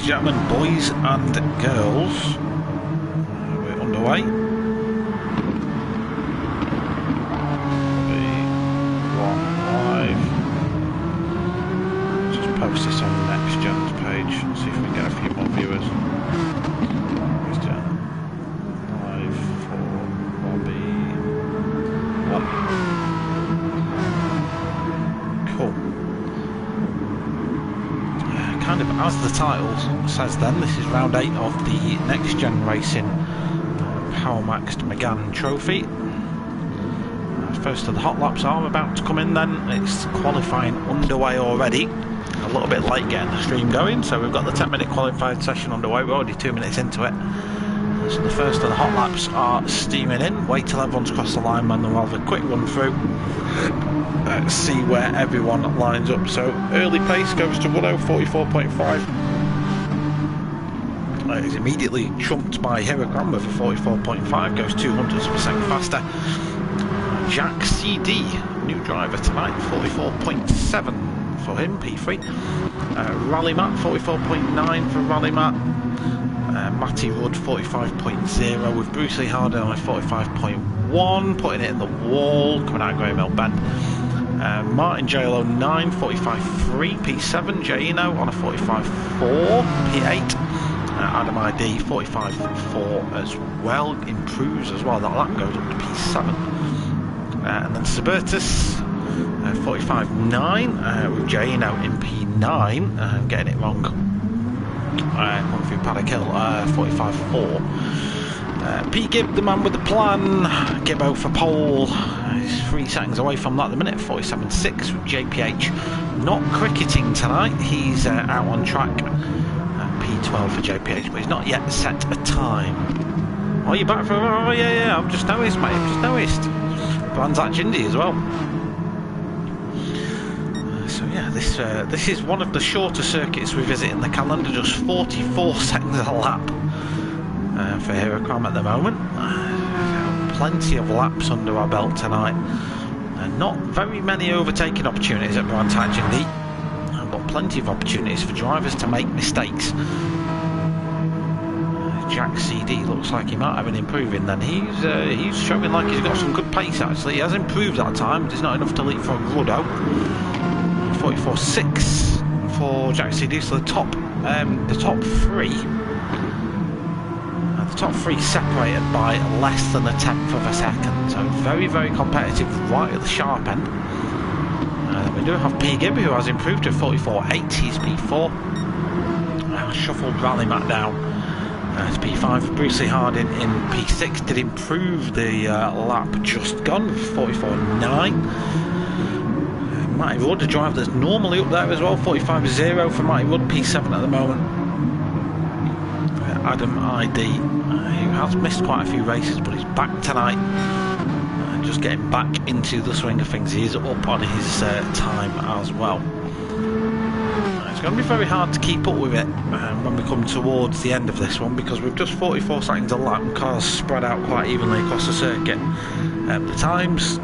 ladies and gentlemen, boys and girls, we're underway. One live. Just post this on NxtGen's page, see if we can get a few more viewers. Live for Robbie 1. Cool. Kind of as the title says then, this is round 8 of the NxtGen Racing PowerMaxed Megane Trophy. First of the hot laps are about to come in then. It's qualifying underway already. A little bit late getting the stream going, so we've got the 10-minute qualifying session underway. We're already 2 minutes into it. So the first of the hot laps are steaming in. Wait till everyone's crossed the line, and then we'll have a quick run through. See where everyone lines up. So early pace goes to Renault 44.5. It's immediately trumped by Huracan with a 44.5, goes 200% faster. Jack CD, new driver tonight, 44.7 for him, P3. Rally Matt, 44.9 for Rally Matt. Matty Rudd, 45.0 with Bruce Lee Harden on a 45.1, putting it in the wall, coming out of Grey Mill Bend. Martin JLO 9, 45.3, P7, Jaino on a 45.4, P8. Adam ID 45.4 as well, improves as well, that lap goes up to P7. And then Subertus 45.9 with Jaino in P9, getting it wrong. Going through Paddock Hill, 45.4. Pete Gibb, the man with the plan, Gibbo for pole, he's 3 seconds away from that at the minute, 47.6 with JPH. Not cricketing tonight, he's out on track, P12 for JPH, but he's not yet set a time. Oh, you're back for, oh yeah, I've just noticed, mate, I've just noticed. Brands at Indy as well. So yeah, this is one of the shorter circuits we visit in the calendar, just 44 seconds a lap for Huracan at the moment. Plenty of laps under our belt tonight. Not very many overtaking opportunities at Brands at Indy, but plenty of opportunities for drivers to make mistakes. Jack CD looks like he might have been improving then. He's showing like he's got some good pace actually. He has improved that time, but it's not enough to leap for Rudo. 44.6 for Jack CD, so the top three separated by less than a tenth of a second, so very, very competitive right at the sharp end. We do have P. Gibb, who has improved to 44.8, he's P4. Shuffled Rally Matt down. It's P5. Bruce Lee Harding in P6 did improve the lap just gone with 44.9. Matty Rudd, a driver that's normally up there as well, 45.0 for Matty Rudd, P7 at the moment. Adam ID, who has missed quite a few races, but he's back tonight. Just getting back into the swing of things. He is up on his time as well. It's going to be very hard to keep up with it when we come towards the end of this one, because we've just 44 seconds a lap and cars spread out quite evenly across the circuit. The times,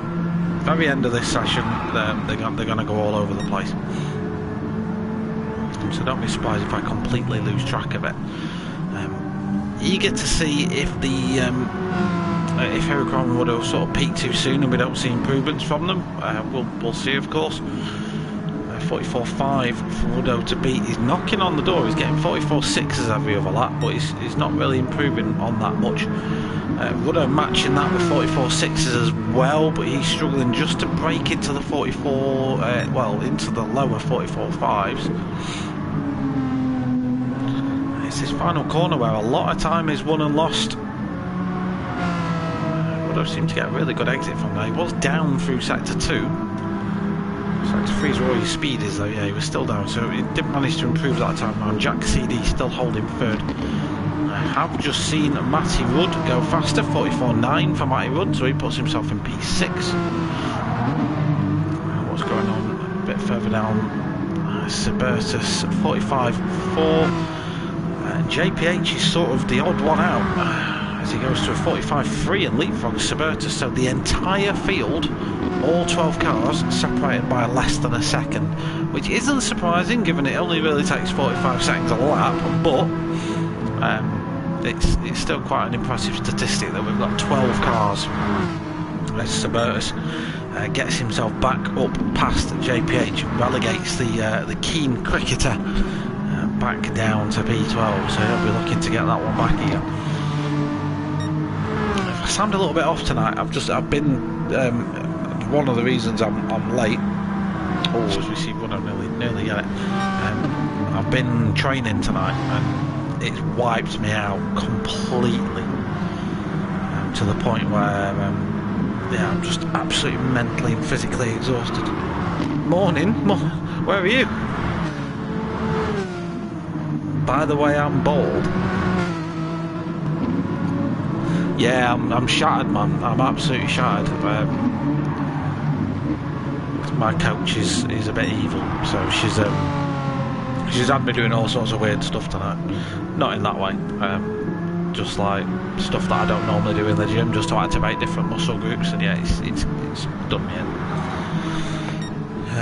very end of this session, they're going to go all over the place. So don't be surprised if I completely lose track of it. Eager to see if the if Huracan would have sort of peaked too soon and we don't see improvements from them. We'll see, of course. 44.5 for Rudo to beat. He's knocking on the door. He's getting 44.6s every other lap, but he's not really improving on that much. Rudo matching that with 44.6s as well, but he's struggling just to break into the 44, well, into the lower 44.5s. It's this final corner where a lot of time is won and lost. Rudo seemed to get a really good exit from there. He was down through sector 2. Sector 3 is where his speed is though, yeah, he was still down, so he didn't manage to improve that time around. Jack CD still holding third. I have just seen Matty Rudd go faster, 44.9 for Matty Rudd, so he puts himself in P6. What's going on a bit further down? Subertus 45.4. JPH is sort of the odd one out. as he goes to a 45.3 and leapfrogs Suburtus. So the entire field, all 12 cars, separated by less than a second, which isn't surprising given it only really takes 45 seconds a lap, but it's still quite an impressive statistic that we've got 12 cars. Suburtus gets himself back up past JPH, relegates the keen cricketer back down to P12, so he'll be looking to get that one back again. If I sound a little bit off tonight, I've been one of the reasons I'm late. Oh, as we see one, I nearly get it. I've been training tonight and it's wiped me out completely, to the point where yeah, I'm just absolutely mentally and physically exhausted. Morning, where are you? By the way, I'm bald. Yeah, I'm shattered, man. I'm absolutely shattered. My coach is a bit evil, so she's had me doing all sorts of weird stuff tonight. Not in that way, just like stuff that I don't normally do in the gym, just to activate different muscle groups. And yeah, it's done me in.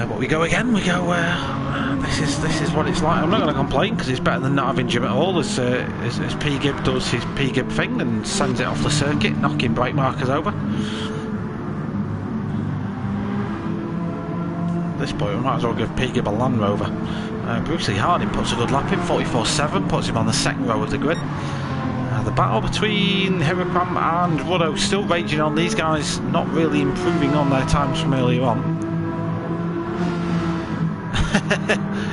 But we go again. We go. This is what it's like. I'm not going to complain because it's better than not having gym at all. As P Gib does his P Gib thing and sends it off the circuit, knocking brake markers over. At this point, we might as well give P Gib a Land Rover. Bruce Lee Harding puts a good lap in, 44.7, puts him on the second row of the grid. The battle between Hirakram and Ruddo still raging on. These guys not really improving on their times from earlier on.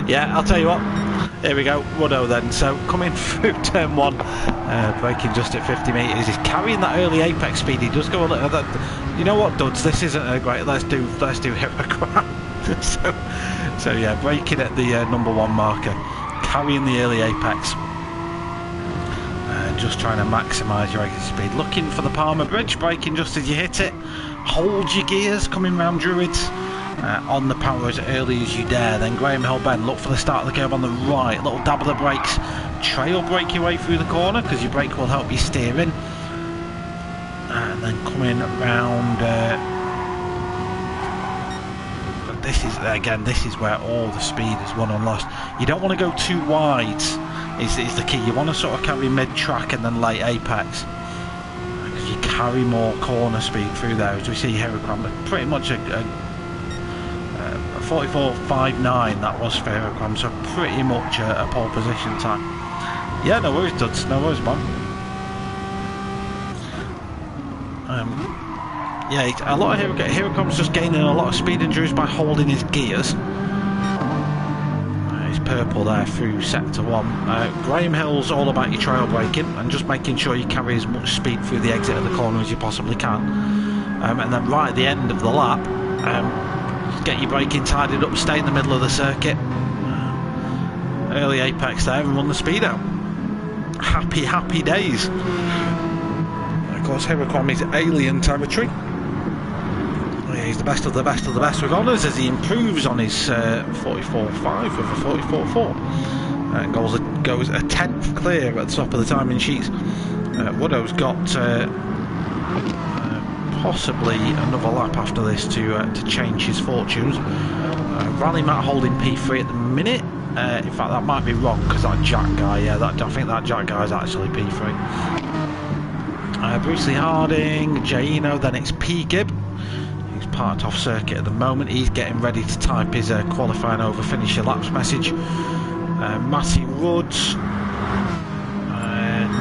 Yeah, I'll tell you what. Here we go, Ruddo then. So coming through turn 1, braking just at 50 metres. He's carrying that early apex speed. He does go a little. You know what, Duds? This isn't a great. Let's do Hirakram. So yeah, braking at the number 1 marker, carrying the early apex. Just trying to maximise your exit speed. Looking for the Palmer Bridge, braking just as you hit it. Hold your gears coming round Druids. On the power as early as you dare. Then Graham Hill Bend, look for the start of the curve on the right. Little dab of the brakes. Trail brake your way through the corner because your brake will help you steer in. And then coming round. This is where all the speed is won and lost. You don't want to go too wide. Is the key. You want to sort of carry mid-track and then late apex, because you carry more corner speed through there. As we see here, pretty much a 44.59 that was for Hirakram, so pretty much a pole position time. Yeah, no worries, Duds, no worries, man. Yeah, a lot of Hirakram's just gaining a lot of speed and juice by holding his gears. Purple there through sector 1. Graham Hill's all about your trail braking and just making sure you carry as much speed through the exit of the corner as you possibly can. And then right at the end of the lap, get your braking tidied up, stay in the middle of the circuit. Early apex there and run the speed out. Happy days. Of course, Hirakram is alien territory. He's the best of the best of the best with honours as he improves on his 44.5 with a 44.4. Goes a tenth clear at the top of the timing sheets. Ruddo's got possibly another lap after this to change his fortunes. Rally Matt holding P3 at the minute. In fact, that might be wrong because that Jack guy, I think that Jack guy is actually P3. Bruce Lee Harding, Jaino, then it's P Gib. Parked off circuit at the moment. He's getting ready to type his qualifying over finish your laps message. Matty Roods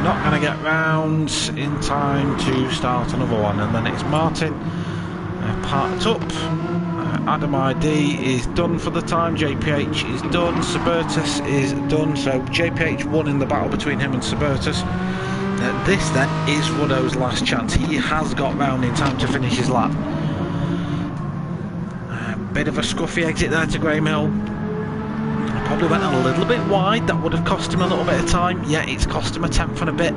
not going to get round in time to start another one, and then it's Martin parked up. Adam ID is done for the time. JPH is done. Suburtus is done. So JPH won in the battle between him and Suburtus. This then is Ruddo's last chance. He has got round in time to finish his lap. Bit of a scruffy exit there to Graham Hill. Probably went a little bit wide. That would have cost him a little bit of time. Yeah, it's cost him a tenth and a bit.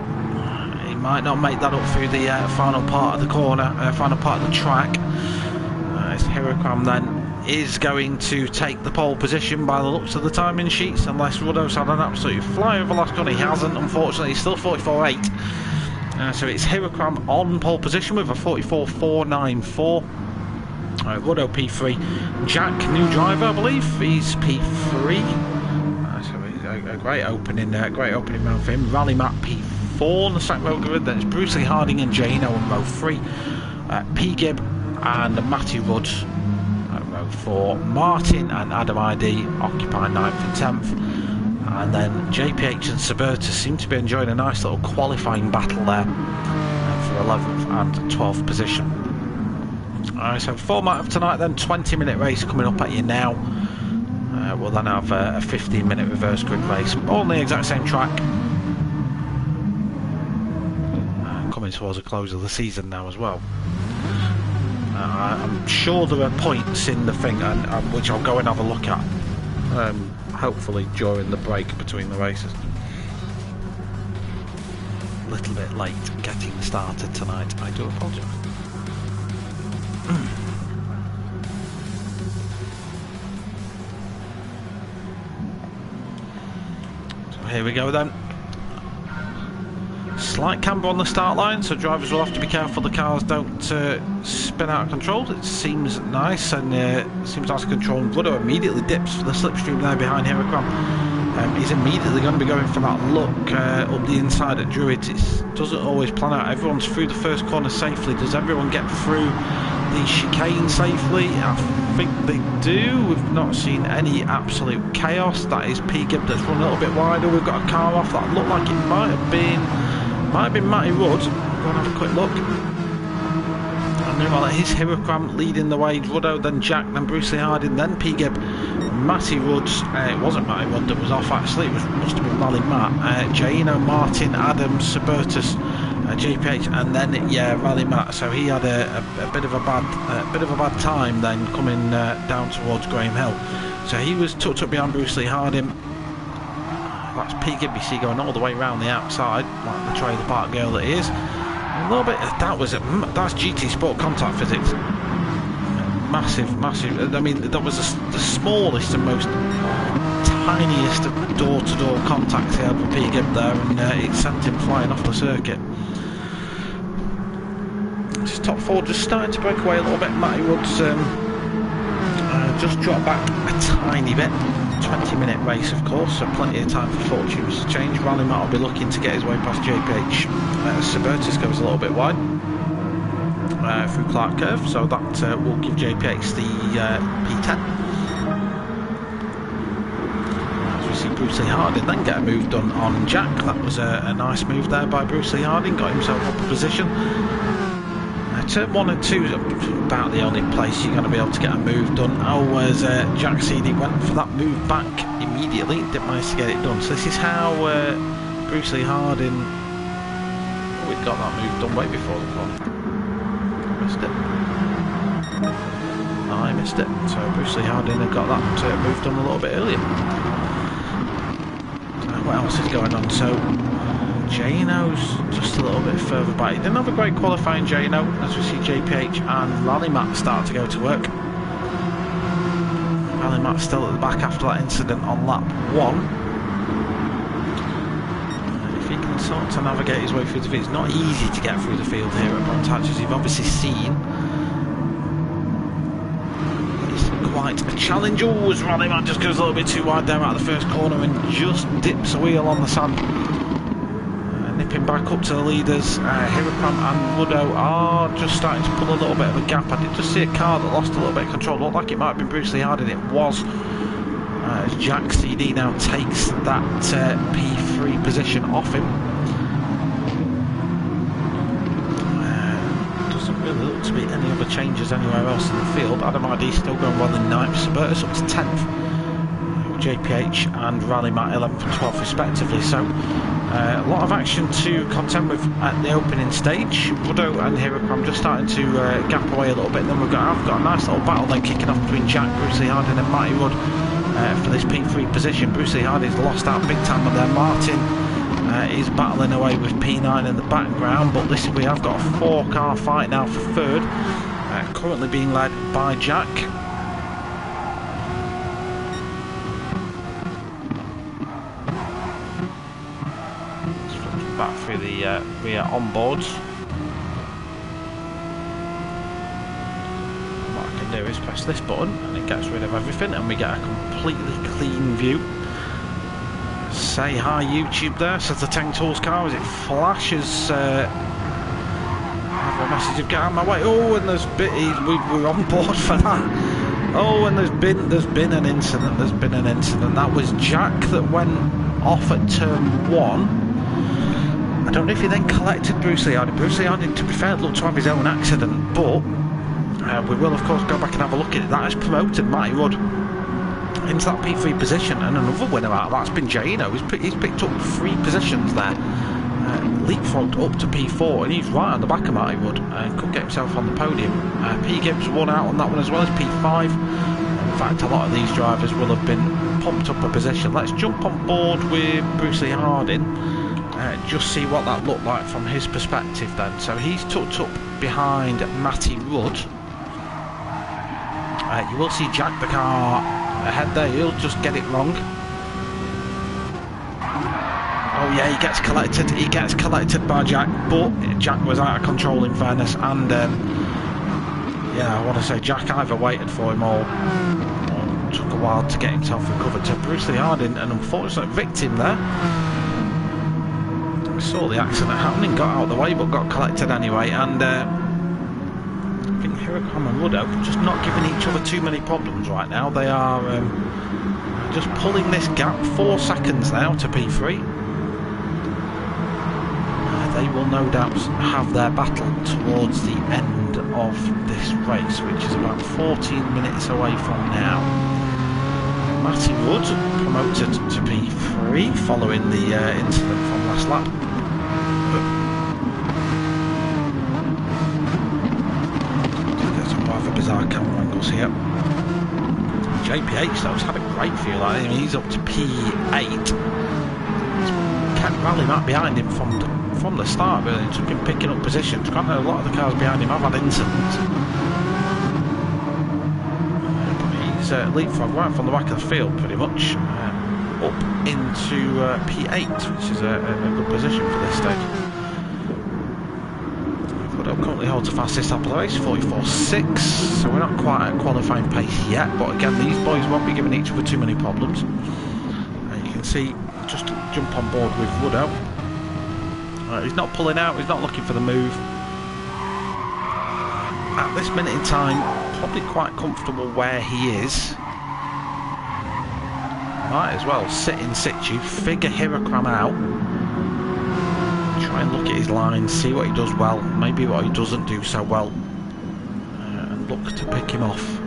He might not make that up through the final part of the corner, final part of the track. As Hirakram then is going to take the pole position by the looks of the timing sheets, unless Ruddo's had an absolute flyover last run. He hasn't, unfortunately. He's still 44.8. So it's Hirokram on pole position with a 44.494. Renault P3. Jack, new driver, I believe. He's P3. So a great opening round for him. Rally Matt P4 on the second row grid. Then it's Bruce Lee Harding and Jano in row 3. P Gibb and Matty Rudd at row 4. Martin and Adam ID occupy 9th and 10th. And then JPH and Suburtus seem to be enjoying a nice little qualifying battle there for 11th and 12th position. Alright, so format of tonight then, 20-minute race coming up at you now. We'll then have a 15-minute reverse grid race, all on the exact same track. Coming towards the close of the season now as well. I'm sure there are points in the thing, which I'll go and have a look at. Hopefully during the break between the races. A little bit late getting started tonight, I do apologise. So here we go then. Slight camber on the start line, so drivers will have to be careful the cars don't spin out of control. It seems nice, and seems nice to control. Rudder immediately dips for the slipstream there behind Hirokram. He's immediately going to be going for that look up the inside at Druid. It doesn't always plan out. Everyone's through the first corner safely. Does everyone get through the chicane safely? I think they do. We've not seen any absolute chaos. That is P Gibb that's run a little bit wider. We've got a car off that looked like it might have been Matty Rudd. Go and have a quick look. And meanwhile, here's Hirokram leading the way. Ruddo, then Jack, then Bruce Lee Harding, then P Gibb, Matty Rudd. It wasn't Matty Rudd that was off actually. It must have been Rally Matt. Jaino, Martin, Adams, Suburtus, JPH, and then Rally Matt. So he had a bit of a bad time then coming down towards Graham Hill. So he was tucked up behind Bruce Lee Harding. That's P Gibb, you see, going all the way around the outside, like the trailer park girl that he is. A little bit. That's GT Sport contact physics. Massive. I mean, that was the smallest and most tiniest door-to-door contacts he had with P Gibb there, and it sent him flying off the circuit. This top four just starting to break away a little bit. Matty Rudd's just dropped back a tiny bit. 20-minute race, of course, so plenty of time for fortunes to change. Rally Matt will be looking to get his way past JPH. Suburtus goes a little bit wide through Clark Curve, so that will give JPH the P10. As we see Bruce Lee Harding then get a move done on Jack. That was a nice move there by Bruce Lee Harding, got himself up a position. Turn 1 and 2 is about the only place you're going to be able to get a move done. Whereas Jack CD went for that move back immediately, didn't manage to get it done. So this is how Bruce Lee Harding... Oh, we'd got that move done way before the corner. Missed it. I missed it. So Bruce Lee Harding had got that move done a little bit earlier. What else is going on? So Jano's just a little bit further back. He didn't have a great qualifying, Jano, as we see JPH and Rally Matt start to go to work. Rally Matt still at the back after that incident on lap 1. If he can sort to navigate his way through the field, it's not easy to get through the field here at Montage, as you've obviously seen. It's quite a challenge. Oh, as Rally Matt just goes a little bit too wide down out of the first corner and just dips a wheel on the sand. Nipping back up to the leaders. Hirokram and Ruddo are just starting to pull a little bit of a gap. I did just see a car that lost a little bit of control. Looked like it might have been Bruce Lee Harding. It was. As Jack CD now takes that P3 position off him. Doesn't really look to be any other changes anywhere else in the field. Adam ID still going well in 9th. Suburtus up to 10th. JPH and Rally Matt 11th and 12th respectively. So a lot of action to contend with at the opening stage. Ruddo and Hirokram just starting to gap away a little bit. Then I've got a nice little battle then kicking off between Jack, Bruce Lee Harding and Matty Rudd for this P3 position. Bruce Lee Harding's lost out big time, but then Martin is battling away with P9 in the background. But listen, we have got a 4-car fight now for third, currently being led by Jack. Back through the we are on board. What I can do is press this button and it gets rid of everything and we get a completely clean view. Say hi YouTube there, says the Tank Tools car as it flashes a message of get out of my way. Oh, and there's we're on board for that. Oh, and there's been an incident. That was Jack that went off at turn 1. I don't know if he then collected Bruce Leardy. Bruce Leardy, to be fair, looked to have his own accident, but we will of course go back and have a look at it. That has promoted Matty Rudd into that P3 position, and another winner out of that's been Jano. He's picked up 3 positions there. Leapfrogged up to P4, and he's right on the back of Matty Rudd and could get himself on the podium. P Gibbs won out on that one as well as P5. In fact, a lot of these drivers will have been pumped up a position. Let's jump on board with Bruce Lee Harding, just see what that looked like from his perspective then. So he's tucked up behind Matty Rudd. You will see Jack the car ahead there, he'll just get it wrong. Oh yeah, he gets collected by Jack, but Jack was out of control in fairness, and yeah, I want to say Jack either waited for him or took a while to get himself recovered. So Bruce Lee Harding, an unfortunate victim there. We saw the accident happening, got out of the way but got collected anyway, and I think Huracan and Rudo just not giving each other too many problems right now. They are just pulling this gap, 4 seconds now to P3. They will no doubt have their battle towards the end of this race, which is about 14 minutes away from now. Matty Rudd promoted to P3 following the incident from last lap. There's some rather bizarre camera angles here. JPH though has had a great feel like him. He's up to P8. Kept Rally Matt behind him from the start, really. It took him picking up positions. Granted, a lot of the cars behind him have had incidents, but he's leapfrogged right from the back of the field pretty much up into P8, which is a good position for this stage. But currently holds the fastest lap of the race, 44.6, so we're not quite at qualifying pace yet, but again these boys won't be giving each other too many problems. You can see, just jump on board with Rudo. He's not pulling out, he's not looking for the move. At this minute in time, probably quite comfortable where he is. Might as well sit in situ, figure Huracan out. Try and look at his lines, see what he does well, maybe what he doesn't do so well. And look to pick him off,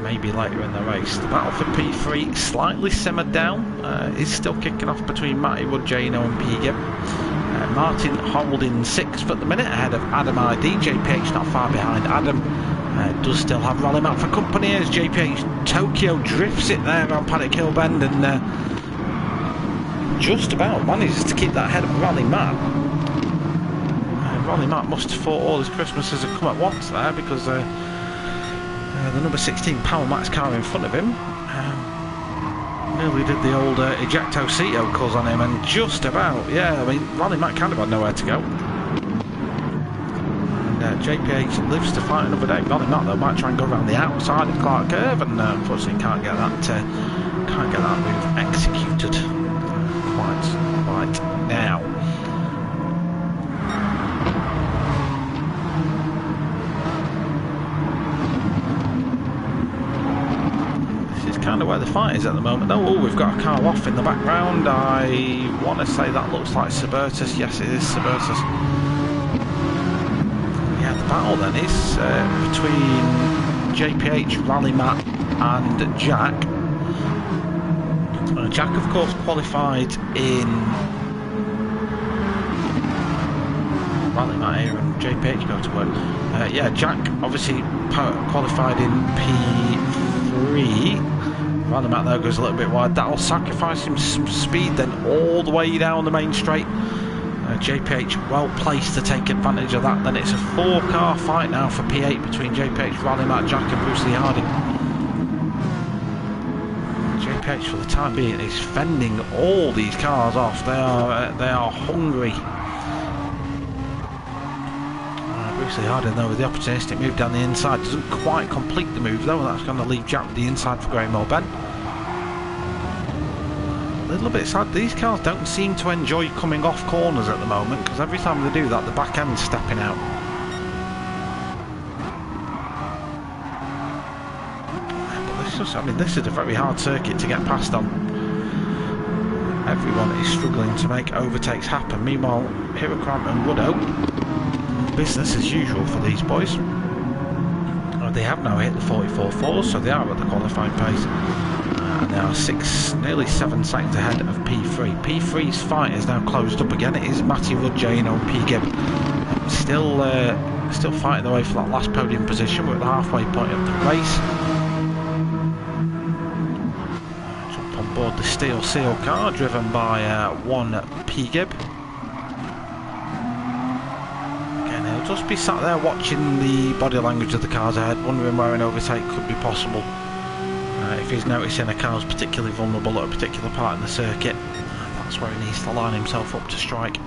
maybe later in the race. The battle for P3 slightly simmered down. Is still kicking off between Matty Wood, Jano and P Gibb. Martin holding 6th at the minute ahead of Adam ID. JPH not far behind Adam. Does still have Rally Matt for company as JPH Tokyo drifts it there on Paddock Hill Bend and just about manages to keep that ahead of Rally Matt. Rally Matt must have thought all his Christmases had come at once there, because the number 16 Power Max car in front of him nearly did the old ejecto Cito cuz on him, and just about, yeah, I mean, Rally Matt kind of had nowhere to go. And JPH lives to fight another day. Rally Matt though might try and go around the outside of Clark Curve, and unfortunately can't get that move executed quite now. Kind of where the fight is at the moment though. Oh, we've got a car off in the background. I want to say that looks like Suburtus. Yes, it is Suburtus. Yeah, the battle then is between JPH, Rally Matt and Jack. Jack of course qualified in Rally Matt here and JPH go to work. Yeah, Jack obviously qualified in P3. Rally Matt there goes a little bit wide. That'll sacrifice him some speed then all the way down the main straight. JPH well placed to take advantage of that. Then it's a 4-car fight now for P8 between JPH, Rally Matt, Jack and Bruce Lee Harding. JPH for the time being is fending all these cars off. They are hungry Brucey Harding though with the opportunistic move down the inside. Doesn't quite complete the move though, and that's going to leave Jack with the inside for Graham Ben. A little bit sad, these cars don't seem to enjoy coming off corners at the moment, because every time they do that the back end's stepping out. But this is, I mean, this is a very hard circuit to get past on. Everyone is struggling to make overtakes happen. Meanwhile, Hirokram and Woodhoe, business as usual for these boys. They have now hit the 44.4, so they are at the qualifying pace. And they are nearly 7 seconds ahead of P3. P3's fight is now closed up again. It is Matty Rudjane on P-Gib. Still fighting their way for that last podium position. We're at the halfway point of the race. Jump on board the Steel Seal car, driven by one P-Gib. Again, he'll just be sat there watching the body language of the cars ahead, wondering where an overtake could be possible. If he's noticing a car's particularly vulnerable at a particular part in the circuit, that's where he needs to line himself up to strike. For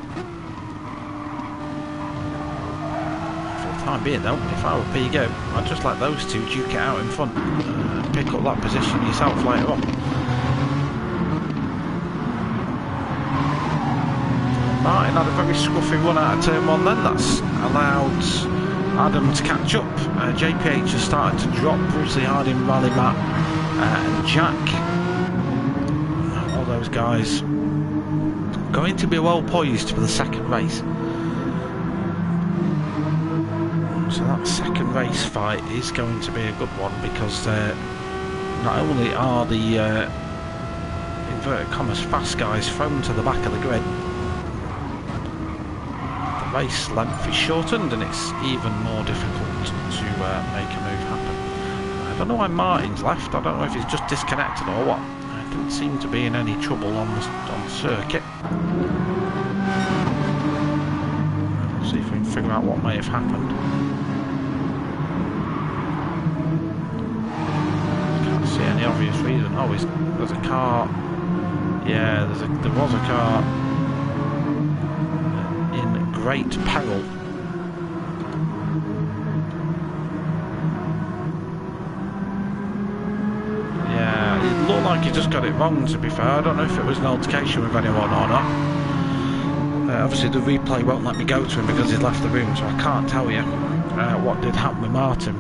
the time being though, if I were P-Go, I'd just let those two duke it out in front and pick up that position yourself later on. Martin had a very scruffy run out of turn 1 then. That's allowed Adam to catch up. JPH has started to drop. Brucey Harding, Rally Matt and Jack, all those guys going to be well poised for the second race. So that second race fight is going to be a good one, because not only are the inverted commas fast guys thrown to the back of the grid, the race length is shortened and it's even more difficult to make a move happen. I don't know why Martin's left. I don't know if he's just disconnected or what. He didn't seem to be in any trouble on the circuit. Let's see if we can figure out what may have happened. Can't see any obvious reason. Oh, there's a car. Yeah, there was a car in great peril. Looked like he just got it wrong, to be fair. I don't know if it was an altercation with anyone or not. Obviously the replay won't let me go to him because he's left the room, so I can't tell you what did happen with Martin.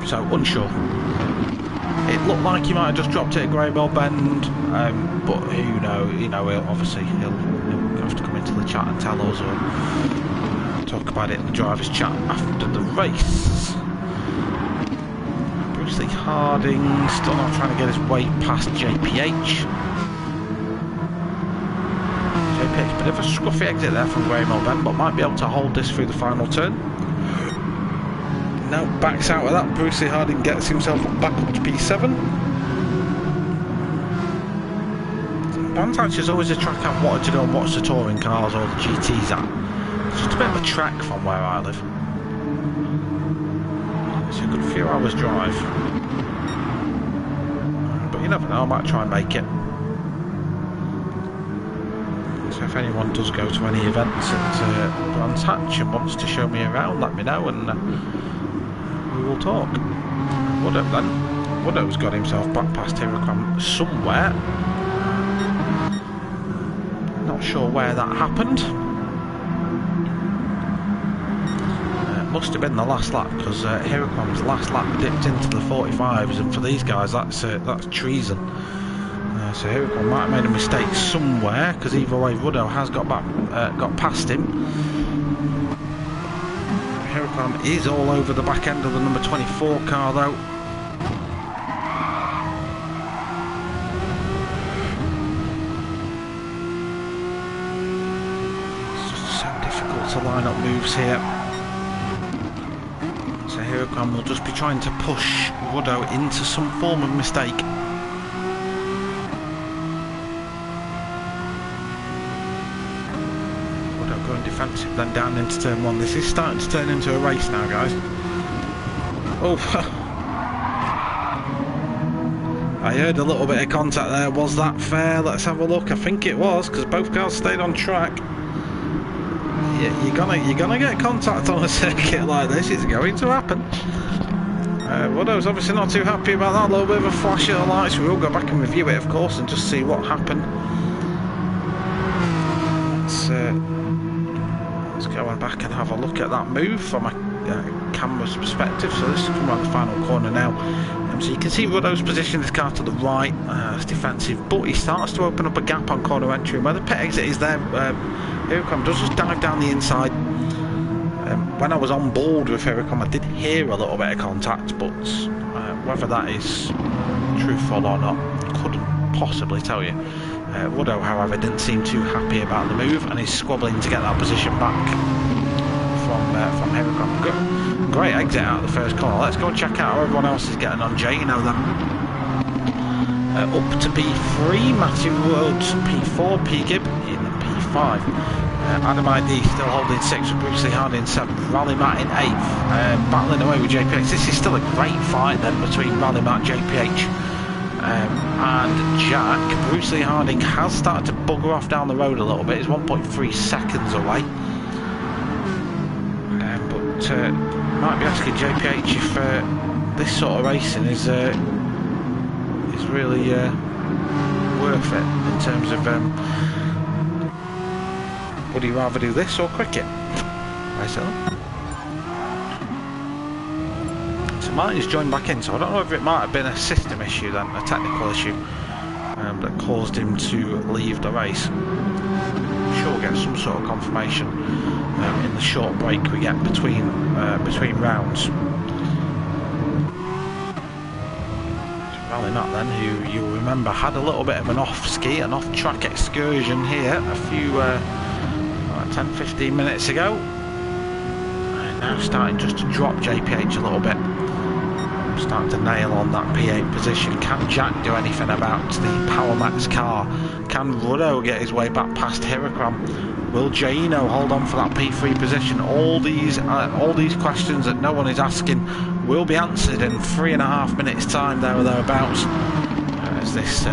So unsure. It looked like he might have just dropped it at Greybell Bend, but who knows? You know, he'll have to come into the chat and tell us, or talk about it in the driver's chat after the race. Brucey Harding still not trying to get his way past JPH. JPH, bit of a scruffy exit there from Greymell Bend, but might be able to hold this through the final turn. Now backs out of that. Brucey Harding gets himself back up to P7. Bantax is always a track I've wanted to go and watch the touring cars or the GTs at. It's just a bit of a trek from where I live. It's a good few hours drive, but you never know, I might try and make it. So if anyone does go to any events at Brands Hatch and wants to show me around, let me know and we will talk. Woodhoe then. Woodhoe's got himself back past Hirokram somewhere. Not sure where that happened. Must have been the last lap, because Hirokram's last lap dipped into the 45s, and for these guys that's treason. So Hirokram might have made a mistake somewhere, because either way Woodhoe has got past him. Hirokram is all over the back end of the number 24 car though. It's just so difficult to line up moves here. So Hirokram will just be trying to push Woodhoe into some form of mistake. Woodhoe going defensive, then down into turn 1. This is starting to turn into a race now, guys. Oh, I heard a little bit of contact there. Was that fair? Let's have a look. I think it was, because both cars stayed on track. you're gonna get contact on a circuit like this. It's going to happen. Renault's obviously not too happy about that. A little bit of a flash of the lights. We will go back and review it, of course, and just see what happened. Let's go on back and have a look at that move from a camera's perspective. So this is coming around the final corner now. So you can see Renault's positioned his car to the right. It's defensive, but he starts to open up a gap on corner entry. And where the pit exit is there, Hiracom does just dive down the inside. When I was on board with Hiracom, I did hear a little bit of contact, but whether that is truthful or not, couldn't possibly tell you. Renault, however, didn't seem too happy about the move, and he's squabbling to get that position back from Hiracom. Great exit out of the first corner. Let's go and check out how everyone else is getting on. Jano then up to P3, Matthew Rhodes P4, P Gibb in P5. Adam ID still holding 6th with Bruce Lee Hardy in 7th, Rally Matt in 8th, battling away with JPH. This is still a great fight then between Rally Matt, JPH and Jack. Bruce Lee Harding has started to bugger off down the road a little bit. He's 1.3 seconds away, but might be asking JPH if this sort of racing is really worth it in terms of would he rather do this or cricket? So Martin's joined back in, so I don't know if it might have been a system issue then, a technical issue that caused him to leave the race. I'm sure we'll get some sort of confirmation in the short break we get between rounds. Rally Matt then, who you'll remember had a little bit of an off-ski, an off-track excursion here a few 10-15 minutes ago, and now starting just to drop JPH a little bit, starting to nail on that P8 position. Can Jack do anything about the Power Max car? Can Renault get his way back past Hiracom? Will Jano hold on for that P3 position? All these questions that no one is asking will be answered in 3.5 minutes time, there or thereabouts, as this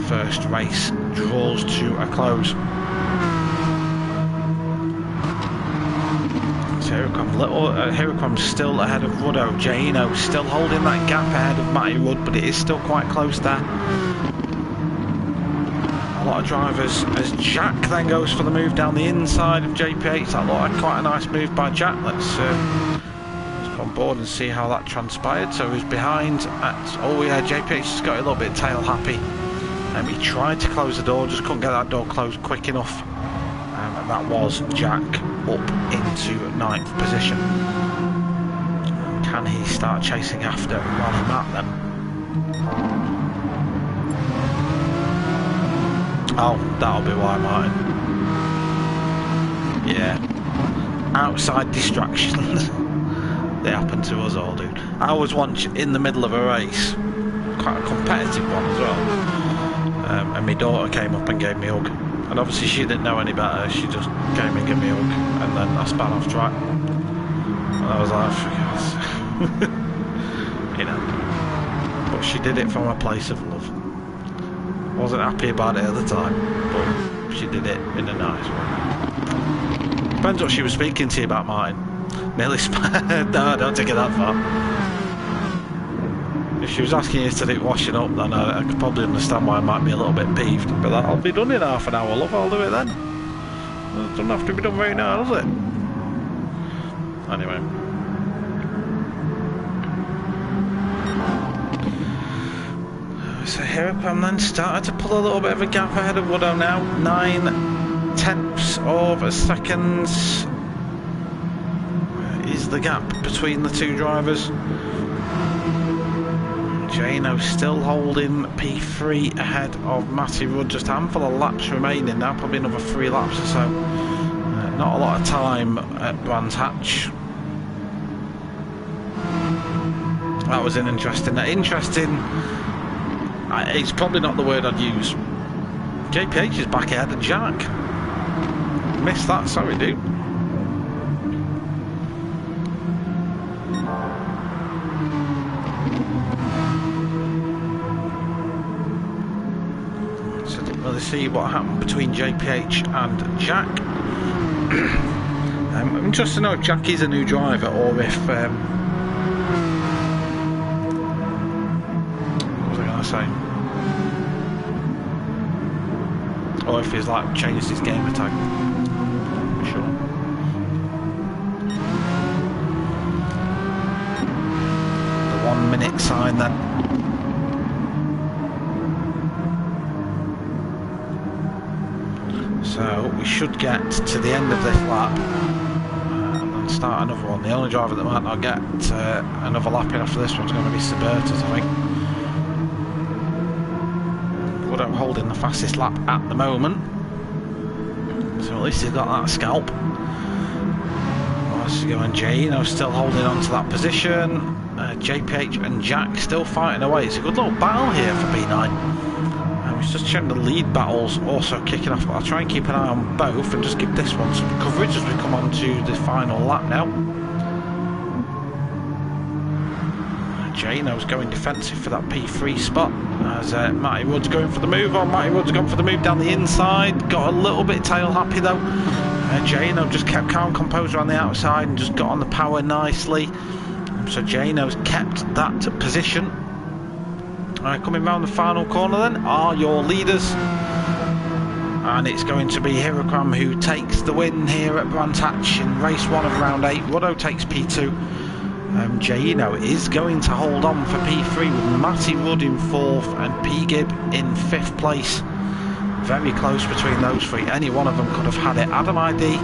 first race draws to a close. Hiracom's still ahead of Renault. Jano still holding that gap ahead of Matty Rudd, but it is still quite close there. A lot of drivers, as Jack then goes for the move down the inside of JPH. That looked like quite a nice move by Jack. Let's go on board and see how that transpired. So he's behind at, oh yeah, JPH just got a little bit tail happy. He tried to close the door, just couldn't get that door closed quick enough. And that was Jack up into 9th position. Can he start chasing after Rally Matt then? Oh, that'll be why, Martin. Yeah. Outside distractions. They happen to us all, dude. I was once in the middle of a race, quite a competitive one as well, and my daughter came up and gave me a hug. And obviously she didn't know any better, she just came and gave me a hug, and then I span off track. And I was like, you know. But she did it from a place of love. Wasn't happy about it at the time, but she did it in a nice way. Depends what she was speaking to you about, Martin. Nearly no, don't take it that far. If she was asking you to do washing up, then I could probably understand why I might be a little bit peeved. But that'll be done in half an hour, love. I'll do it then. It doesn't have to be done right now, does it? Anyway. So Hiracom then started to pull a little bit of a gap ahead of Renault now. 9/10 of a second is the gap between the two drivers. Jano still holding P3 ahead of Matty Rudd. Just a handful of laps remaining now, probably another 3 laps or so. Not a lot of time at Brands Hatch. That was interesting. It's probably not the word I'd use. JPH is back ahead of Jack. Missed that, sorry dude. So didn't really see what happened between JPH and Jack. I'm interested to know if Jackie's a new driver or if what was I going to say? Or if he's like changed his gamer tag. Sure. The 1 minute sign then. So we should get to the end of this lap and then start another one. The only driver that might not get another lap in after this one's going to be Sabertas, I think. Without holding the fastest lap at the moment, so at least he's got that scalp. What's going? Gino still holding on to that position. JPH and Jack still fighting away. It's a good little battle here for B9. It's just checking the lead battles also kicking off, but I'll try and keep an eye on both and just give this one some coverage as we come on to the final lap now. Jano's going defensive for that P3 spot as Matty Wood's going for the move on. Matty Wood's gone for the move down the inside, got a little bit tail happy though. Jano just kept calm composure on the outside and just got on the power nicely. So Jano's kept that position. Coming round the final corner then are your leaders, and it's going to be Hirokram who takes the win here at Brands Hatch in race 1 of round 8. Roddo takes P2. Jaino is going to hold on for P3 with Matty Wood in 4th and P-Gib in 5th place. Very close between those three. Any one of them could have had it. Adam ID,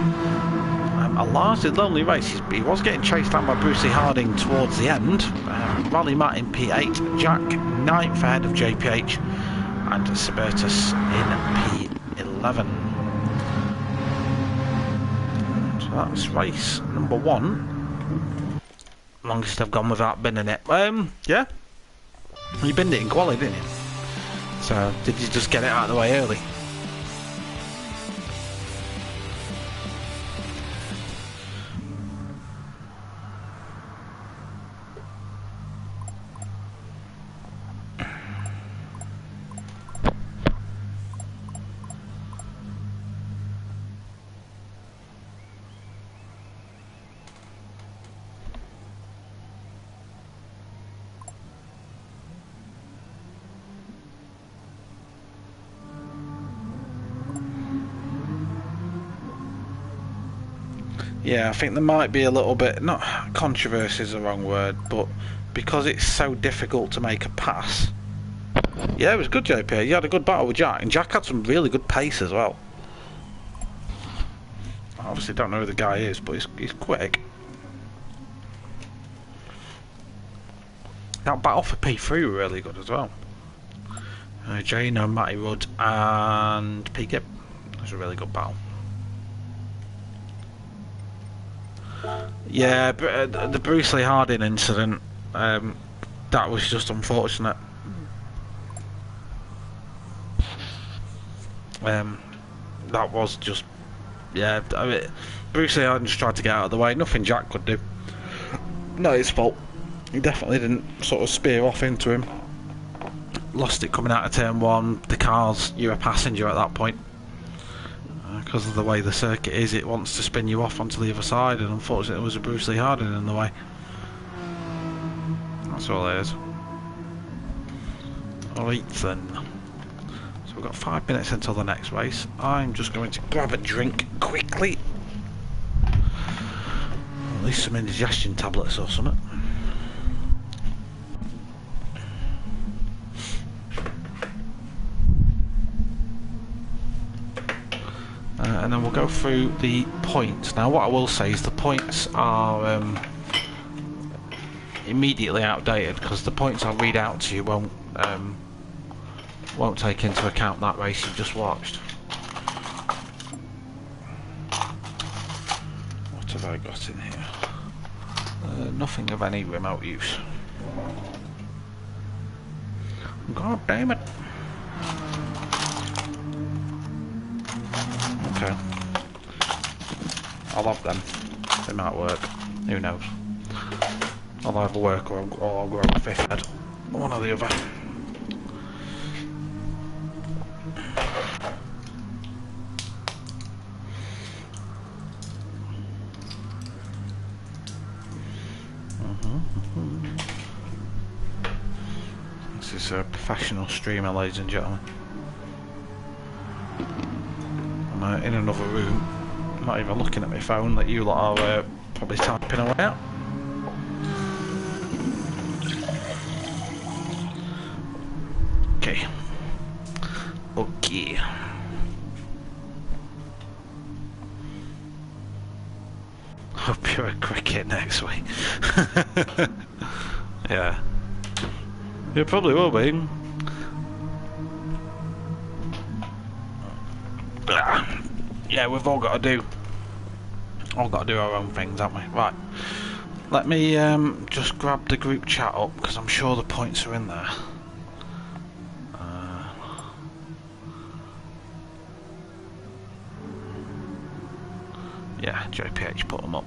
a largely lonely race. He was getting chased down by Brucey Harding towards the end. Rally Matt in P8, Jack 9th ahead of JPH, and Sabertas in P11. So that's race number 1. Longest I've gone without binning it. Yeah, you binned it in quali, didn't you? So did you just get it out of the way early? Yeah, I think there might be a little bit, not controversy is the wrong word, but because it's so difficult to make a pass. Yeah, it was good, JP. You had a good battle with Jack, and Jack had some really good pace as well. I obviously don't know who the guy is, but he's quick. That battle for P3 were really good as well. Jano, Matty Rudd, and P-Gib. It was a really good battle. Yeah, the Bruce Lee Harding incident, that was just unfortunate. That was just, yeah, I mean, Bruce Lee Harding just tried to get out of the way, nothing Jack could do. Not his fault. He definitely didn't sort of spear off into him. Lost it coming out of turn 1, the cars, you're a passenger at that point. Because of the way the circuit is, it wants to spin you off onto the other side, and unfortunately there was a Bruce Lee Harding in the way. That's all it is. Alright then. So we've got 5 minutes until the next race. I'm just going to grab a drink quickly. At least some indigestion tablets or something. And then we'll go through the points. Now what I will say is the points are immediately outdated, because the points I'll read out to you won't take into account that race you've just watched. What have I got in here? Nothing of any remote use. God damn it. Okay. I'll have them. They might work. Who knows? I'll either work or I'll grow a 5th head. One or the other. This is a professional streamer, ladies and gentlemen. I'm in another room, not even looking at my phone, that you lot are probably typing away at. Okay. Okay. Hope you're at cricket next week. Yeah. You probably will be. Yeah, we've all got to do our own things, haven't we? Right. Let me just grab the group chat up, because I'm sure the points are in there. Yeah, JPH put them up.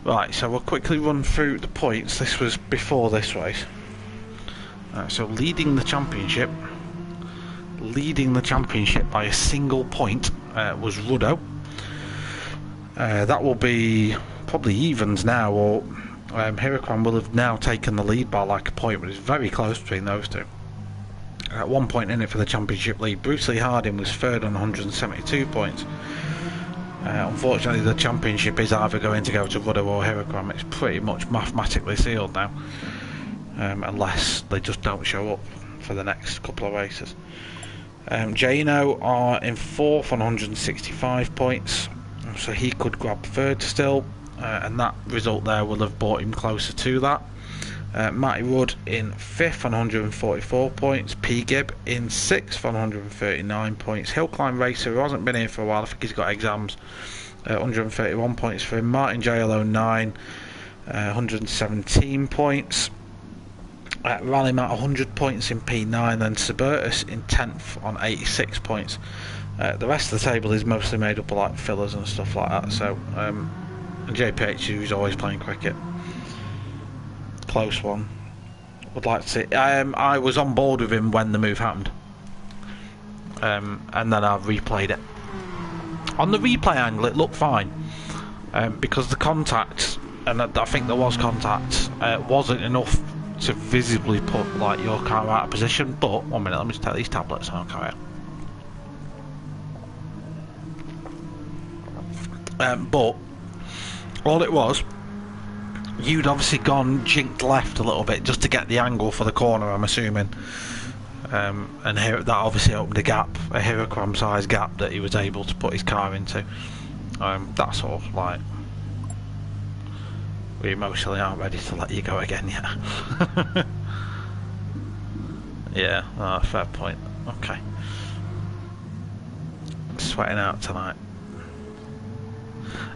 Right, so we'll quickly run through the points. This was before this race. So leading the championship by a single point was Renault. That will be probably evens now, or Huracan will have now taken the lead by like a point, but it's very close between those two. At 1 point in it for the championship lead. Bruce Lee Harding was third on 172 points. Unfortunately, the championship is either going to go to Renault or Huracan. It's pretty much mathematically sealed now, unless they just don't show up for the next couple of races. Jano are in fourth on 165 points, so he could grab third still, and that result there will have brought him closer to that. Matty Rudd in 5th on 144 points, P. Gibb in 6th on 139 points, Hill Climb Racer, who hasn't been here for a while, I think he's got exams, 131 points for him, Martin JLO 9, 117 points, Rally Matt 100 points in P9, then Suburtus in 10th on 86 points. The rest of the table is mostly made up of like fillers and stuff like that, so JPH, who's always playing cricket. Close one. Would like to see. I was on board with him when the move happened, and then I replayed it. On the replay angle, it looked fine, because the contact, and I think there was contact, wasn't enough to visibly put like your car out of position. But 1 minute, let me just take these tablets and I'll carry on. But all it was, you'd obviously gone jinked left a little bit just to get the angle for the corner, I'm assuming, and here that obviously opened a gap, a Huracan size gap that he was able to put his car into. That's all. Like, we emotionally aren't ready to let you go again yet. Yeah, fair point. Okay. Sweating out tonight.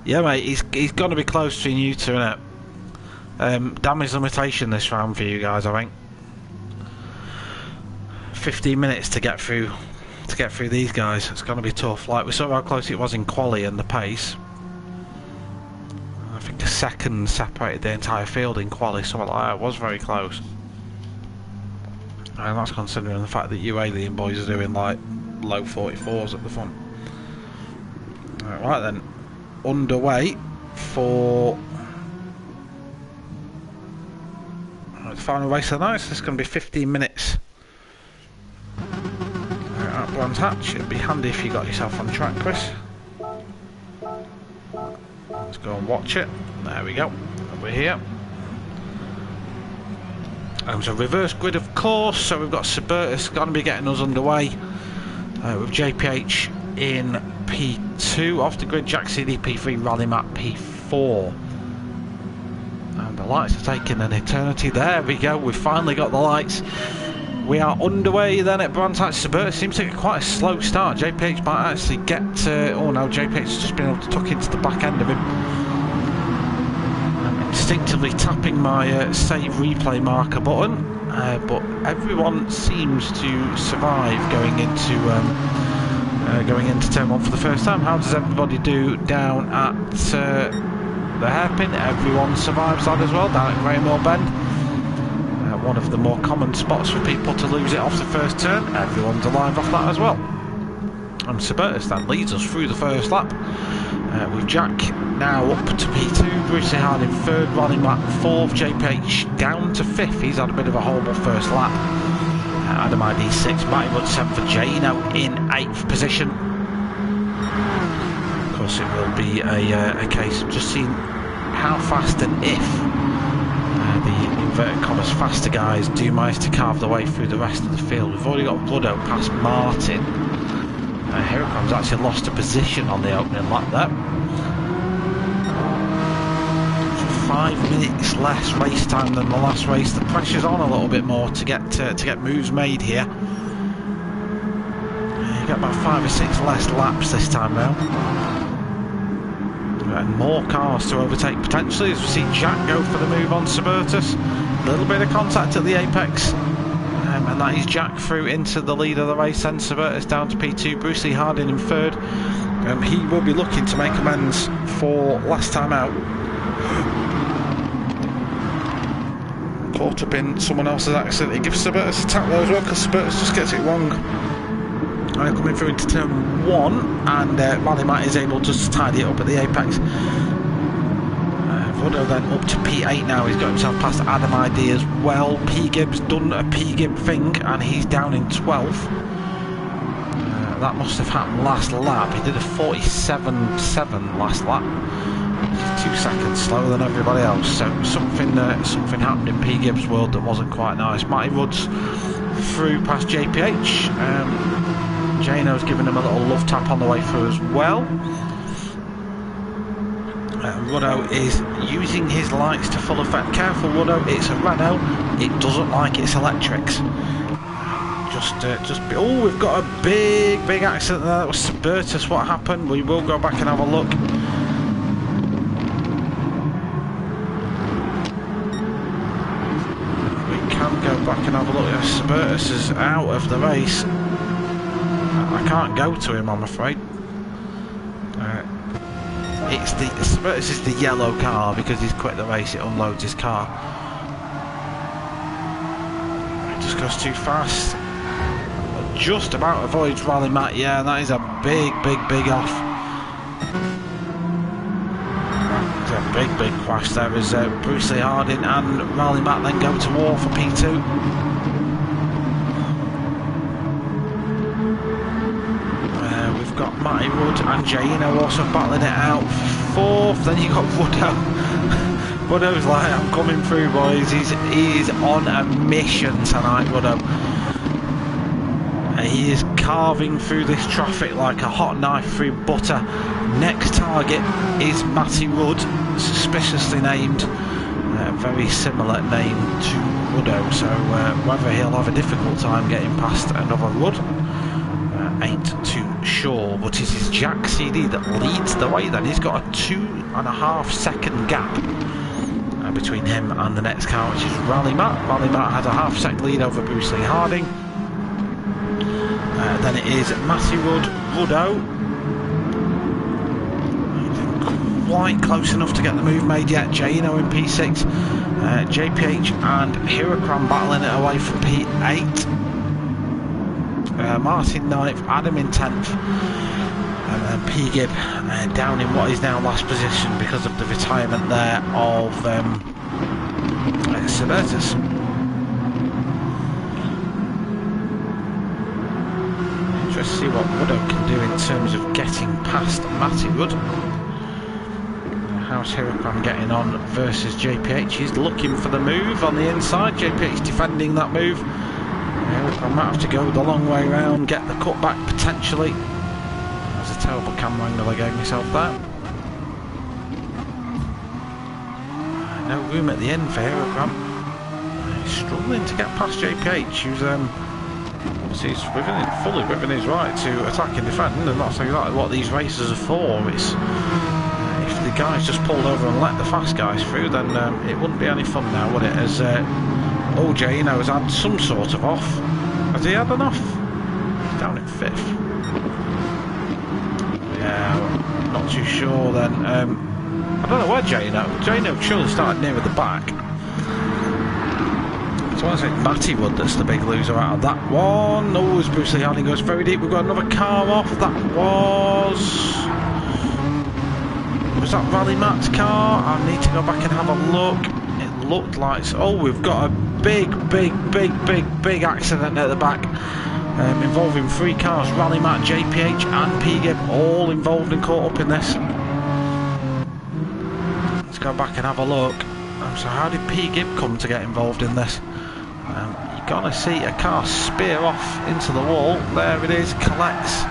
Yeah, mate, he's going to be close between you two, innit? Damage limitation this round for you guys, I think. 15 minutes to get through these guys. It's going to be tough. Like, we saw how close it was in quali and the pace. I think a second separated the entire field in quali, something like that. It was very close. And that's considering the fact that you alien boys are doing like low 44s at the front. Right then, underway for the final race of the night. So this is going to be 15 minutes at Brands Hatch. It'd be handy if you got yourself on track, Chris. Let's go and watch it. There we go. We're here. So reverse grid, of course. So we've got Suburtus going to be getting us underway with JPH in P2. Off the grid, Jack CD P3, Rally Matt P4. And the lights are taking an eternity. There we go. We've finally got the lights. We are underway then at Brands Hatch. Suburtus seems to get quite a slow start. JPH might actually get oh no, JPH's just been able to tuck into the back end of him. I'm instinctively tapping my save replay marker button, but everyone seems to survive going into turn 1 for the first time. How does everybody do down at the hairpin? Everyone survives that as well, down at Greymore Bend. One of the more common spots for people to lose it off the first turn. Everyone's alive off that as well. And Suburtus then leads us through the first lap. With Jack now up to P2, Bruce Harding third, Ronnie Mack fourth, JPH down to fifth. He's had a bit of a horrible first lap. Adam ID 6, Matty Wood 7 for Jano in 8th position. Of course, it will be a case of just seeing how fast and if the inverted commas faster guys do manage to carve their way through the rest of the field. We've already got Ruddo past Martin. Here it comes, actually lost a position on the opening lap there. 5 minutes less race time than the last race. The pressure's on a little bit more to get moves made here. You get about 5 or 6 less laps this time round. And more cars to overtake potentially as we see Jack go for the move on Suburtus. A little bit of contact at the apex. And that is Jack through into the lead of the race, then Suburtus down to P2, Bruce Lee Harding in third. He will be looking to make amends for last time out. Caught up in someone else's accident. He gives Suburtus a tap there as well because Suburtus just gets it wrong. Coming through into turn 1, and Rally Matt is able just to tidy it up at the apex. Ruddo then up to P8 now. He's got himself past Adam ID as well. P Gibbs done a P Gibb thing and he's down in 12th. That must have happened last lap. He did a 47.7 last lap. 2 seconds slower than everybody else. So something happened in P Gibbs' world that wasn't quite nice. Matty Woods through past JPH. Jano's giving him a little love tap on the way through as well. Ruddo is using his lights to full effect. Careful, Ruddo, it's a Renault. It doesn't like its electrics. Oh, we've got a big accident there. That was Suburtus. What happened? We will go back and have a look. We can go back and have a look. Suburtus is out of the race. I can't go to him, I'm afraid. Suburtus is the yellow car because he's quit the race. It unloads his car. It just goes too fast. Just about avoids Rally Matt. Yeah, that is a big off. It's a big crash there as Bruce Lee Harding and Rally Matt then go to war for P2. We've got Matty Wood and Jano also battling it out. 4th, then you got Ruddo. Ruddo's like, I'm coming through, boys. He's on a mission tonight, Ruddo. He is carving through this traffic like a hot knife through butter. Next target is Matty Wood, suspiciously named. Very similar name to Ruddo, so whether he'll have a difficult time getting past another Wood ain't too sure, but it is Jack CD that leads the way then. He's got a 2.5 second gap between him and the next car, which is Rally Matt. Rally Matt has a half-second lead over Bruce Lee Harding. Then it is Matty Wood, Ruddo. Quite close enough to get the move made yet. Jano in P6. JPH and Hirokram battling it away from P8. Martin 9th, Adam in 10th, and then P Gibb down in what is now last position because of the retirement there of Suburtus. Just see what Ruddo can do in terms of getting past Matty Wood. How's Hirokram getting on versus JPH? He's looking for the move on the inside. JPH defending that move. I might have to go the long way round, get the cutback potentially. That was a terrible camera angle I gave myself there. No room at the end for Hirokram. He's struggling to get past JPH, who's obviously he's fully within his right to attack and defend, and that's exactly what these races are for. It's if the guys just pulled over and let the fast guys through, then it wouldn't be any fun now, would it? As OJ, you know, has had some sort of off. Has he had an off? He's down in 5th. Yeah, not too sure then. I don't know where Jano surely started nearer the back. So I think Matty Wood that's the big loser out of that one. Oh, as Bruce Lee Harding goes very deep, we've got another car off. That was Was that Rally Matt's car? I need to go back and have a look. It looked like... Oh, we've got a big accident at the back. Involving 3 cars. Rally Matt, JPH and P-Gib all involved and caught up in this. Let's go back and have a look. So how did P-Gib come to get involved in this? You're gonna see a car spear off into the wall. There it is, collects.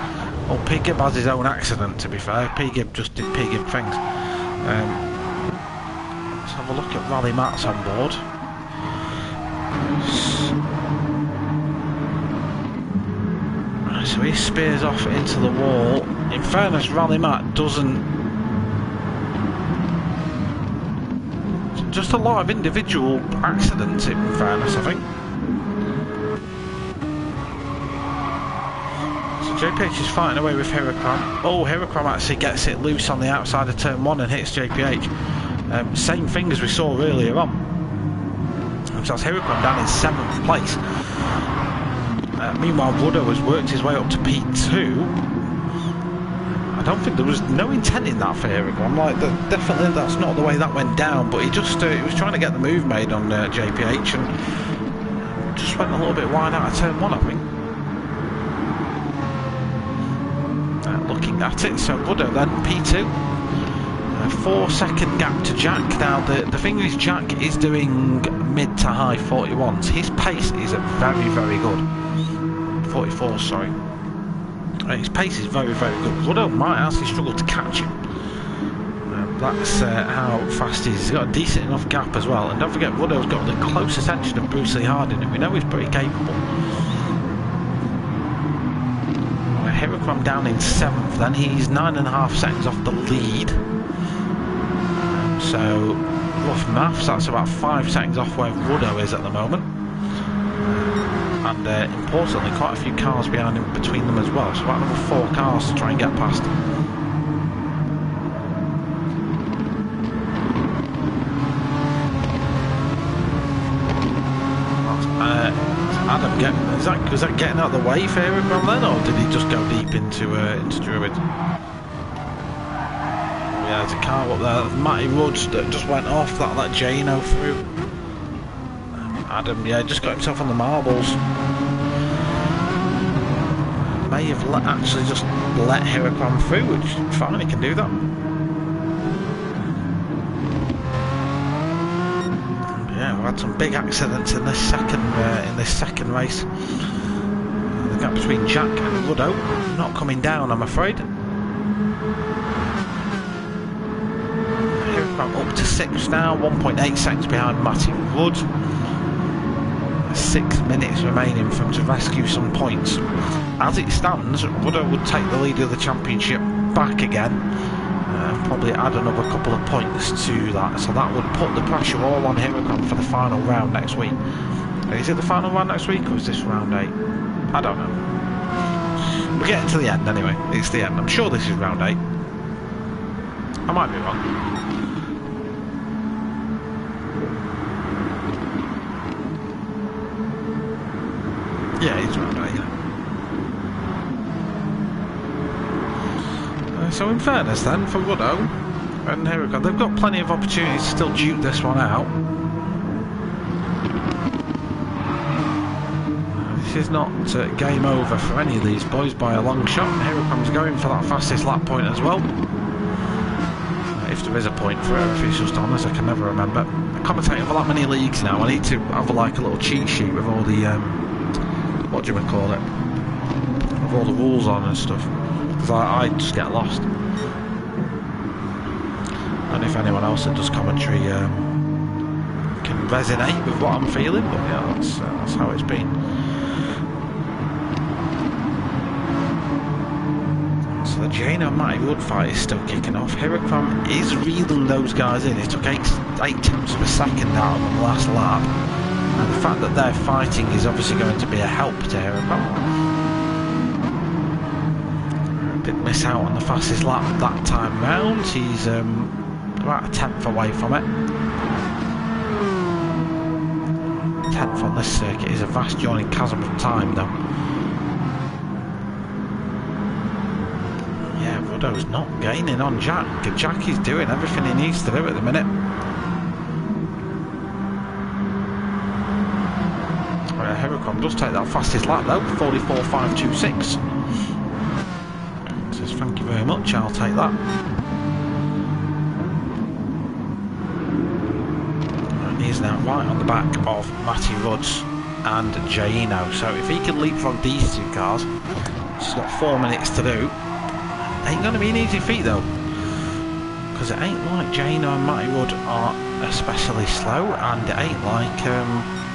Well, P-Gib has his own accident, to be fair. P-Gib just did P-Gib things. Let's have a look at Rally Matt's on board. So he spears off into the wall. In fairness, Rally Matt doesn't... Just a lot of individual accidents, in fairness, I think. So JPH is fighting away with Heracram. Oh, Heracram actually gets it loose on the outside of turn 1 and hits JPH. Same thing as we saw earlier on. So that's Heracram down in 7th place. Meanwhile, Ruddo has worked his way up to P2. I don't think there was no intent in that for Heracram. Like, definitely that's not the way that went down. But he just he was trying to get the move made on JPH and just went a little bit wide out of turn 1, I think. Looking at it, so Ruddo then P2. 4-second gap to Jack. Now the thing is, Jack is doing mid to high 41s. His pace is very good. 44, sorry. His pace is very good. Ruddo might actually struggle to catch him. That's how fast he is. He's got a decent enough gap as well. And don't forget, Ruddo's got the close attention of Bruce Lee Harding, and we know he's pretty capable. Heracram down in 7th then. He's 9.5 seconds off the lead. So, rough maths, that's about 5 seconds off where Ruddo is at the moment. And importantly, quite a few cars behind him between them as well. So about another 4 cars to try and get past. Adam, was that getting out of the way for Heracram then, or did he just go deep into Druid? Yeah, there's a car up there, Matty Rudge that just went off, that let Jano through. Adam, yeah, just got himself on the marbles. May have actually just let Heracram through, which fine, he can do that. Yeah, we've had some big accidents in this second race. The gap between Jack and Ruddo not coming down, I'm afraid. Heracram up to 6th now, 1.8 seconds behind Matty Wood. 6 minutes remaining for him to rescue some points. As it stands, Ruddo would take the lead of the championship back again. Probably add another couple of points to that, so that would put the pressure all on Heracram for the final round next week. Is it the final round next week, or is this round 8? I don't know. We're getting to the end anyway. It's the end. I'm sure this is round 8. I might be wrong. Yeah, it's round 8. So in fairness then, for Ruddo and Heracram, they've got plenty of opportunities to still duke this one out. This is not game over for any of these boys by a long shot. Heracram's going for that fastest lap point as well. If there is a point for it, if he's just honest, I can never remember. I'm commentating for that many leagues now, I need to have like a little cheat sheet with all the, what do you call it? With all the rules on and stuff. Because I just get lost. And if anyone else that does commentary can resonate with what I'm feeling, but yeah, that's how it's been. So the Jano Matty Wood fight is still kicking off. Heracram is reeling those guys in. It took 8 tenths of a second out of the last lap. And the fact that they're fighting is obviously going to be a help to Heracram. Did miss out on the fastest lap that time round. He's about a 10th away from it. 10th on this circuit is a vast yawning chasm of time though. Yeah, Woodow's not gaining on Jack. Jack is doing everything he needs to do at the minute. Heracom does take that fastest lap though, 44.526. Says thank you very much, I'll take that. And he's now right on the back of Matty Rudds and Jaino. So if he can leapfrog these two cars, he's got 4 minutes to do. Ain't going to be an easy feat though, because it ain't like Jaino and Matty Rudd are especially slow, and it ain't like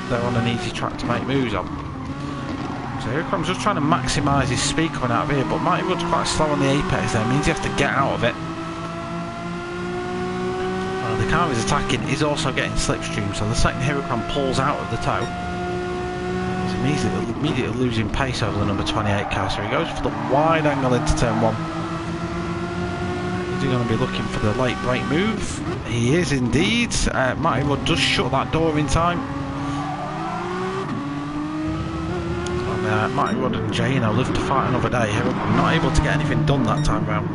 they're on an easy track to make moves on. So here comes just trying to maximise his speed coming out of here, but Matty Rudd's quite slow on the apex there, means you have to get out of it. The car he's attacking is also getting slipstream, so the second Huracan pulls out of the tow, he's immediately losing pace over the number 28 car, so he goes for the wide angle into turn 1. Is he going to be looking for the late brake move? He is indeed. Matty Rudd does shut that door in time. And Matty Rudd and Jaino live to fight another day. Huracan not able to get anything done that time round.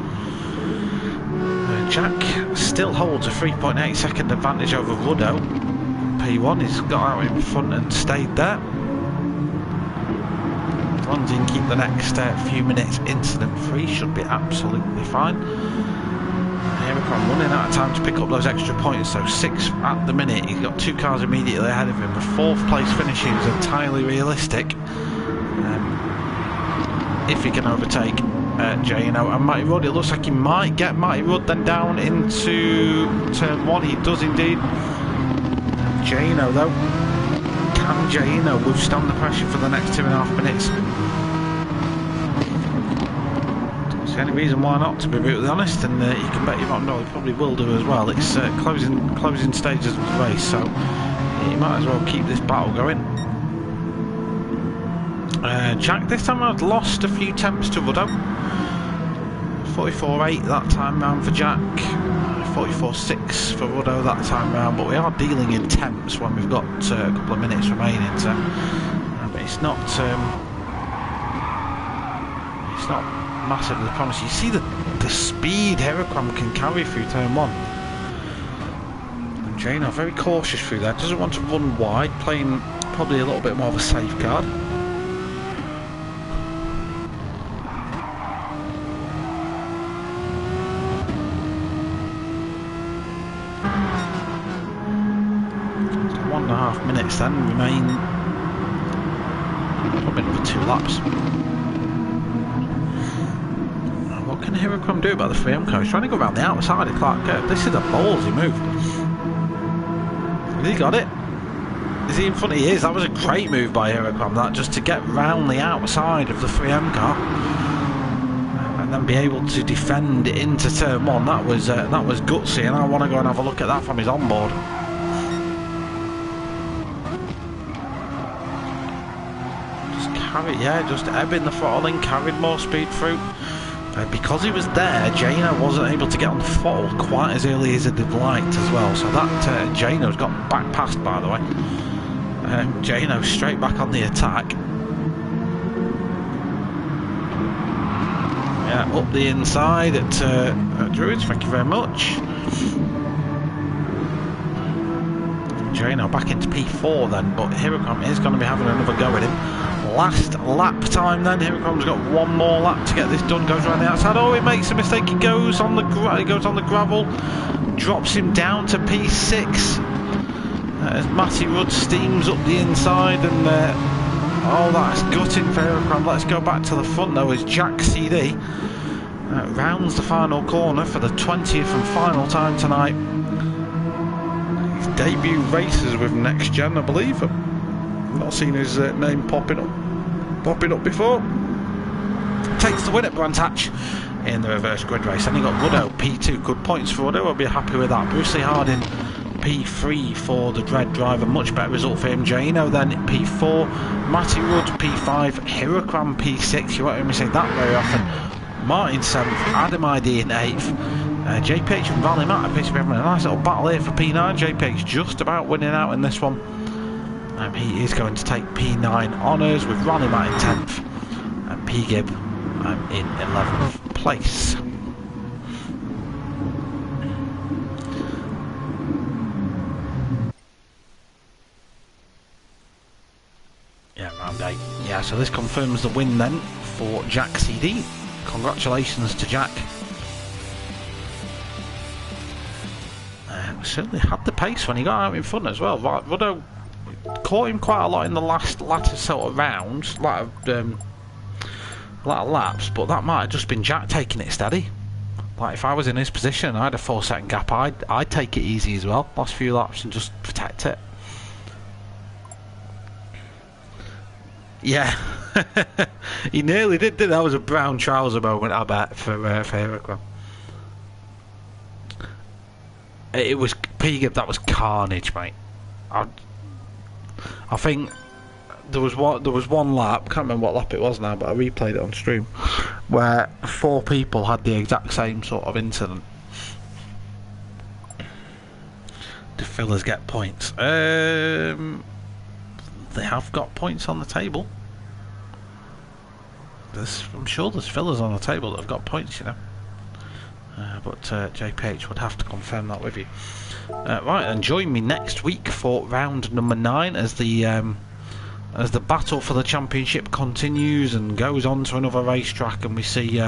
Jack still holds a 3.8 second advantage over Ruddo. P1 has got out in front and stayed there. As long as he can keep the next few minutes incident free, should be absolutely fine. Huracan running out of time to pick up those extra points, so 6 at the minute. He's got 2 cars immediately ahead of him. The 4th place finishing is entirely realistic. If he can overtake Jaino and Matty Rudd, it looks like he might get Matty Rudd then down into turn 1. He does indeed. Jaino though, can Jaino withstand the pressure for the next 2.5 minutes? Don't see any reason why not, to be brutally honest, and you can bet your bottom dollar he probably will do as well. It's closing stages of the race, so he might as well keep this battle going. Jack this time around lost a few temps to Ruddo. 44.8 that time round for Jack, 44.6 for Ruddo that time round, but we are dealing in temps when we've got a couple of minutes remaining, so it's not massively promising. You see the speed Huracan can carry through turn 1. And Jaino very cautious through there, doesn't want to run wide, playing probably a little bit more of a safeguard. Minutes then remain, probably another 2 laps. What can Huracan do about the 3M car? He's trying to go around the outside of Clark Curve. This is a ballsy move. Has he got it? Is he in front? He is. That was a great move by Huracan, that, just to get round the outside of the 3M car and then be able to defend into turn 1. That was gutsy, and I want to go and have a look at that from his onboard. Just ebbing the throttling, carried more speed through. Because he was there, Jaino wasn't able to get on the throttle quite as early as he'd liked as well. So that Jaino's got back passed, by the way. Jaino straight back on the attack. Yeah, up the inside at Druids, thank you very much. Jaino back into P4 then, but Huracan is going to be having another go at him. Last lap time then. Huracan's got 1 more lap to get this done. Goes around the outside. Oh, he makes a mistake. He goes on the gravel, drops him down to P6 as Matty Rudd steams up the inside, and oh, that's gutting for Huracan. Let's go back to the front though as Jack CD rounds the final corner for the 20th and final time tonight. His debut races with NxtGen, I believe. I've not seen his name popping up before. Takes the win at Brands Hatch in the reverse grid race. And he got Ruddo P2. Good points for Ruddo. I'll be happy with that. Bruce Lee Harding P3 for the Dread driver. Much better result for him. Jaino then P4. Matty Rudd P5. Huracan P6. You won't hear me say that very often. Martin 7th. Adam ID in 8th. JPH and Valley Matt appears to be having a nice little battle here for P9. JPH just about winning out in this one. He is going to take P9 honours with Ronnie Matt in 10th and P Gib in 11th place. update. Yeah, so this confirms the win then for Jack CD. Congratulations to Jack. Certainly had the pace when he got out in front as well. Right, Renault caught him quite a lot in the latter sort of rounds, a lot of laps, but that might have just been Jack taking it steady. Like if I was in his position, I had a 4-second gap, I'd take it easy as well, last few laps, and just protect it. Yeah, he nearly did. That was a brown trouser moment, I bet, for Huracan. It was P-Gib, that was carnage, mate. I think there was one lap, can't remember what lap it was now, but I replayed it on stream, where 4 people had the exact same sort of incident. Do fillers get points? They have got points on the table. I'm sure there's fillers on the table that have got points, you know. But JPH would have to confirm that with you. Right, and join me next week for round number 9 as the battle for the championship continues and goes on to another racetrack, and we see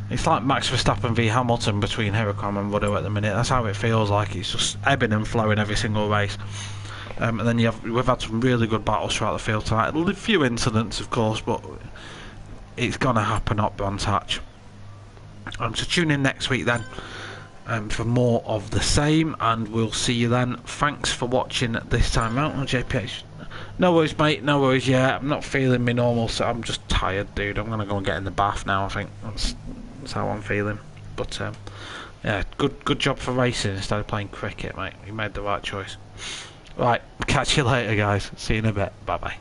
it's like Max Verstappen v Hamilton between Huracan and Renault at the minute. That's how it feels like. It's just ebbing and flowing every single race. And then we've had some really good battles throughout the field tonight. A few incidents, of course, but it's going to happen up Brands Hatch. So tune in next week then for more of the same, and we'll see you then. Thanks for watching this time out on JPH. No worries, mate, no worries. Yeah, I'm not feeling me normal, so I'm just tired, dude. I'm going to go and get in the bath now, I think. That's how I'm feeling. But yeah, good job for racing instead of playing cricket, mate. You made the right choice. Right, catch you later, guys. See you in a bit. Bye-bye.